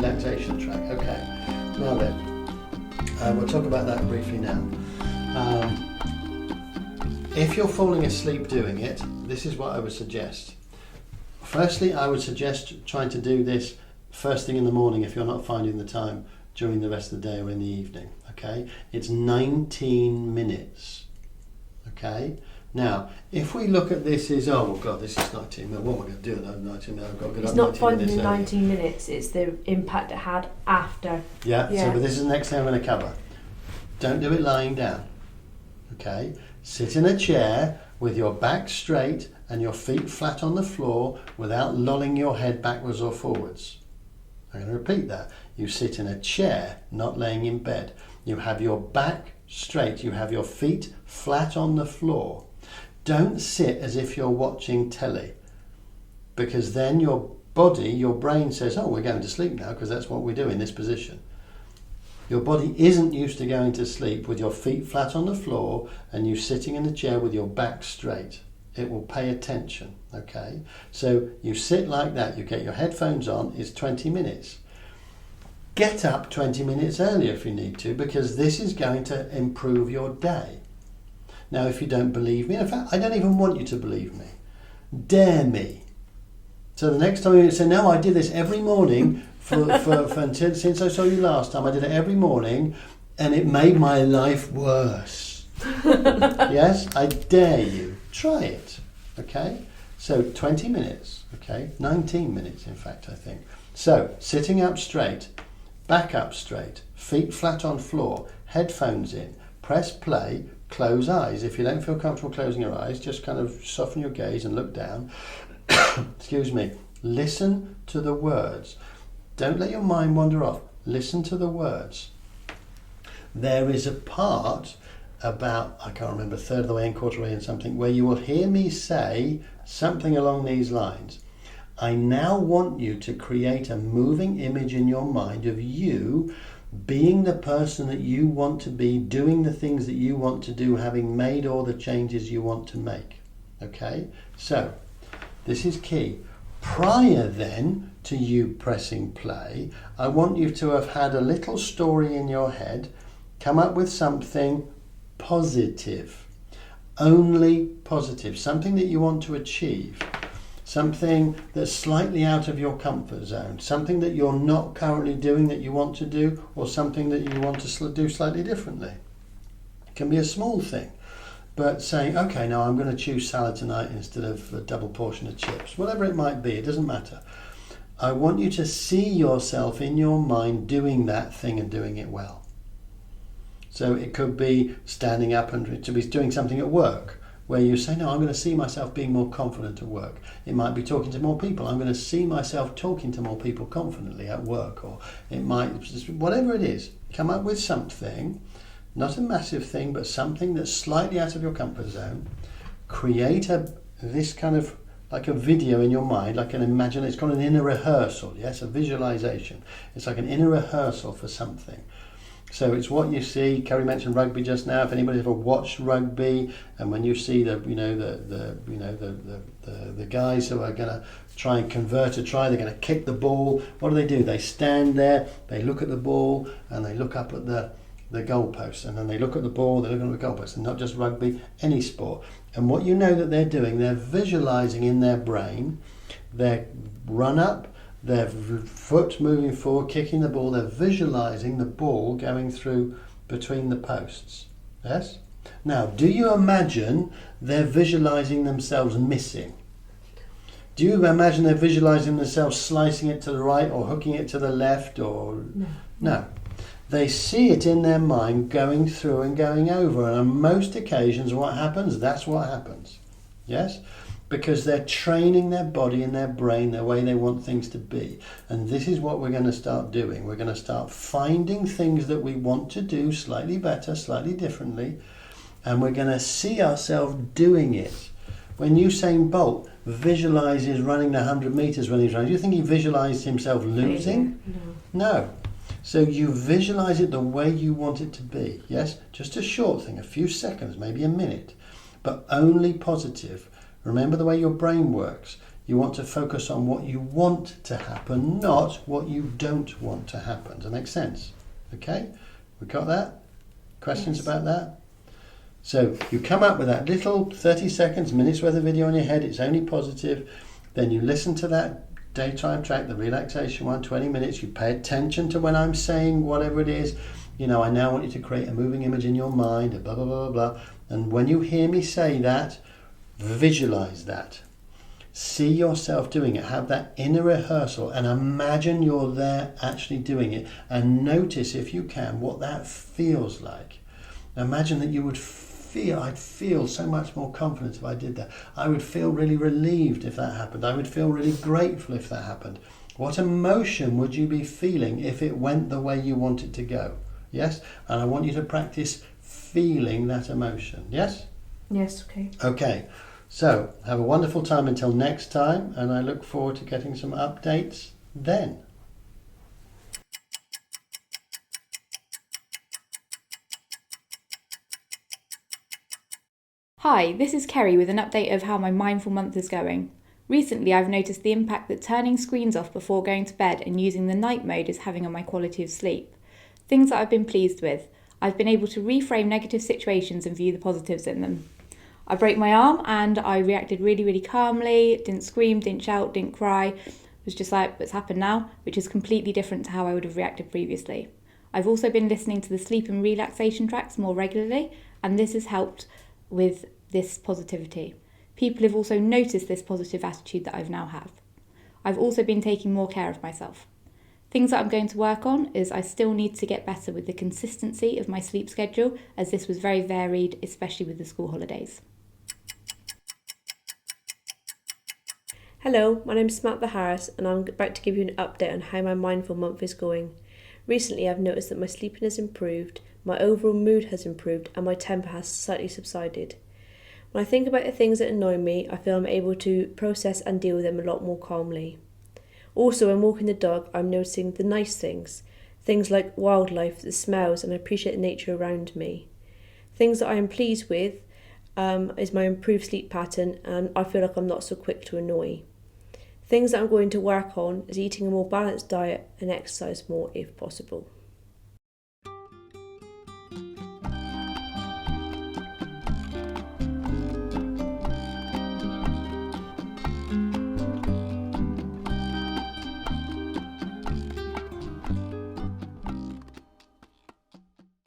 relaxation track. Okay, now then, we'll talk about that briefly now. If you're falling asleep doing it, this is what I would suggest. Firstly, I would suggest trying to do this first thing in the morning if you're not finding the time during the rest of the day or in the evening. Okay, it's 19 minutes. Okay, now if we look at this as, oh God, this is 19 minutes, what am I going to do in those 19 minutes? I've got to get it's up not 19 finding minutes the early. 19 minutes, it's the impact it had after. Yeah, so but this is the next thing I'm going to cover. Don't do it lying down. Okay, sit in a chair with your back straight and your feet flat on the floor without lolling your head backwards or forwards. I'm going to repeat that. You sit in a chair, not laying in bed. You have your back straight. You have your feet flat on the floor. Don't sit as if you're watching telly, because then your body, your brain says, oh, we're going to sleep now, because that's what we do in this position. Your body isn't used to going to sleep with your feet flat on the floor and you sitting in a chair with your back straight. It will pay attention, okay? So you sit like that, you get your headphones on, it's 20 minutes. Get up 20 minutes earlier if you need to, because this is going to improve your day. Now, if you don't believe me, in fact, I don't even want you to believe me. Dare me. So the next time you say, no, I did this every morning since I saw you last time. I did it every morning and it made my life worse. Yes, I dare you. Try it. Okay? So 20 minutes. Okay? 19 minutes, in fact, I think. So sitting up straight, back up straight, feet flat on floor, headphones in, press play, close eyes. If you don't feel comfortable closing your eyes, just kind of soften your gaze and look down. Excuse me. Listen to the words. Don't let your mind wander off. Listen to the words. There is a part about, I can't remember, third of the way in, quarter way in something, where you will hear me say something along these lines. I now want you to create a moving image in your mind of you being the person that you want to be, doing the things that you want to do, having made all the changes you want to make. Okay? So, this is key. Prior then to you pressing play, I want you to have had a little story in your head, come up with something positive, only positive, something that you want to achieve, something that's slightly out of your comfort zone, something that you're not currently doing that you want to do, or something that you want to do slightly differently. It can be a small thing. But saying, okay, now I'm going to choose salad tonight instead of a double portion of chips. Whatever it might be, it doesn't matter. I want you to see yourself in your mind doing that thing and doing it well. So it could be standing up and to be doing something at work where you say, no, I'm going to see myself being more confident at work. It might be talking to more people. I'm going to see myself talking to more people confidently at work. Or it might, whatever it is, come up with something. Not a massive thing, but something that's slightly out of your comfort zone. Create this kind of like a video in your mind, like it's called an inner rehearsal, yes, a visualization. It's like an inner rehearsal for something. So it's what you see. Kerry mentioned rugby just now. If anybody's ever watched rugby, and when you see the guys who are going to try and convert a try, they're going to kick the ball. What do? They stand there, they look at the ball, and they look up at the goalpost, and then they look at the ball, they look at the goalpost, and not just rugby, any sport. And what you know that they're doing, they're visualizing in their brain their run up, their foot moving forward, kicking the ball, they're visualizing the ball going through between the posts. Yes? Now, do you imagine they're visualizing themselves missing? Do you imagine they're visualizing themselves slicing it to the right or hooking it to the left or... No. They see it in their mind going through and going over, and on most occasions what happens? That's what happens. Yes? Because they're training their body and their brain the way they want things to be. And this is what we're going to start doing. We're going to start finding things that we want to do slightly better, slightly differently, and we're going to see ourselves doing it. When Usain Bolt visualizes running the 100 meters when he's running, do you think he visualized himself losing? No. So you visualize it the way you want it to be. Yes? Just a short thing, a few seconds, maybe a minute, but only positive. Remember the way your brain works. You want to focus on what you want to happen, not what you don't want to happen. Does that make sense? Okay, we got that? Questions about that? So you come up with that little 30 seconds, minutes worth of video in your head, it's only positive. Then you listen to that daytime track, the relaxation one, 20 minutes. You pay attention to when I'm saying whatever it is. I now want you to create a moving image in your mind, blah, blah, blah, blah, blah. And when you hear me say that, visualize that. See yourself doing it. Have that inner rehearsal and imagine you're there actually doing it. And notice, if you can, what that feels like. Imagine that you would I'd feel so much more confident if I did that. I would feel really relieved if that happened. I would feel really grateful if that happened. What emotion would you be feeling if it went the way you want it to go? Yes? And I want you to practice feeling that emotion. Yes? Yes, okay. Okay. So, have a wonderful time until next time, and I look forward to getting some updates then. Hi, this is Kerry with an update of how my mindful month is going. Recently, I've noticed the impact that turning screens off before going to bed and using the night mode is having on my quality of sleep. Things that I've been pleased with. I've been able to reframe negative situations and view the positives in them. I broke my arm and I reacted really, really calmly, didn't scream, didn't shout, didn't cry. It was just like, what's happened now, which is completely different to how I would have reacted previously. I've also been listening to the sleep and relaxation tracks more regularly, and this has helped with this positivity. People have also noticed this positive attitude that I've now have. I've also been taking more care of myself. Things that I'm going to work on is I still need to get better with the consistency of my sleep schedule, as this was very varied, especially with the school holidays. Hello, my name is Samantha Harris and I'm about to give you an update on how my mindful month is going. Recently I've noticed that my sleeping has improved, my overall mood has improved and my temper has slightly subsided. When I think about the things that annoy me, I feel I'm able to process and deal with them a lot more calmly. Also, when walking the dog, I'm noticing the nice things like wildlife, the smells, and I appreciate the nature around me. Things that I am pleased with is my improved sleep pattern, and I feel like I'm not so quick to annoy. Things that I'm going to work on is eating a more balanced diet and exercise more if possible.